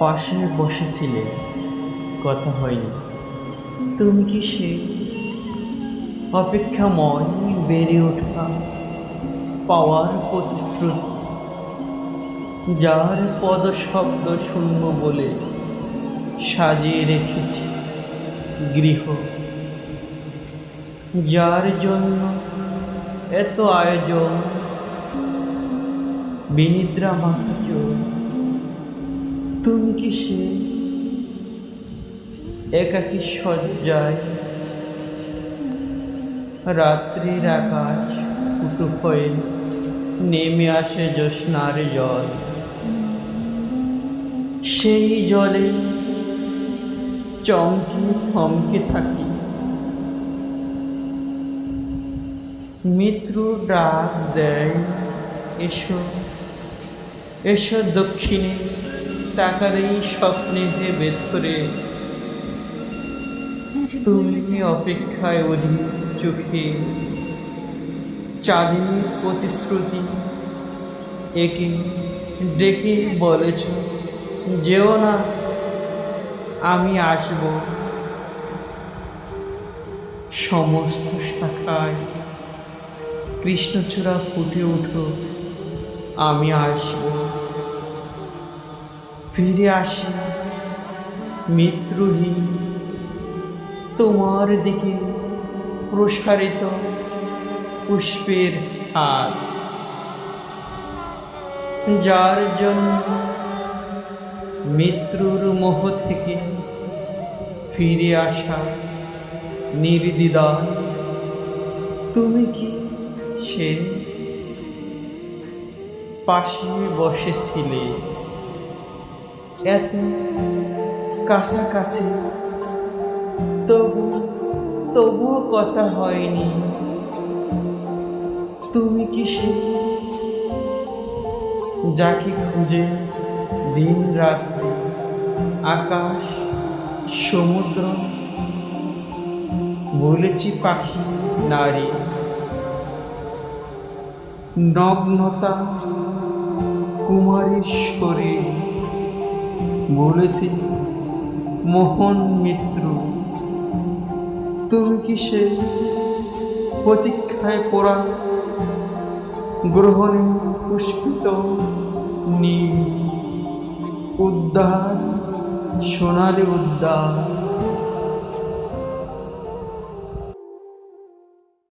পাশে বসেছিলে, কথা হয়নি। তুমি কি সে অপেক্ষাময় বেড়ে ওঠা পাওয়ার প্রতিশ্রুতি, যার পদশব্দ শূন্য বলে সাজিয়ে রেখেছে গৃহ, যার জন্য এত আয়োজন, বিনিদ্রা মাথা চোর? তুমি কি সে একাকী শয্যায় রাত্রির আকাশ ফুটো হয়ে নেমে আসে জ্যোৎস্নার জল, সেই জলে চমকে থমকে থাকি, মৃত্যু ডাক দেয়, এসো এসো দক্ষিণে, তাকালেই স্বপ্নে ভেবে ধরে। তুমি অপেক্ষায় অধীর চোখে চাঁদের প্রতিশ্রুতি একে ডেকে বলেছ, যেও না, আমি আসব। সমস্ত শাখায় কৃষ্ণচূড়া ফুটে উঠো, আমি আসব। ফিরে আসি মিত্রহীন তোমার দিকে প্রসারিত পুষ্পের হাত, যার জন্য মৃত্যুর মোহ থেকে ফিরে আসা নির্দ্বিধায়। তুমি কি সে পাশে বসেছিলে, এত কাছাকাছি, তবুও কথা হয়নি? তুমি কি সে যাকে খুঁজে দিন রাত্রি আকাশ সমুদ্র বলেছি পাখি নারী, নগ্নতা কুমারীর শরীর বলেছি মোহন মিত্র? তুমি কি সে প্রতীক্ষায় পড়া গ্রহণে পুষ্পিত নীল উদ্যান, সোনালি উদ্যান?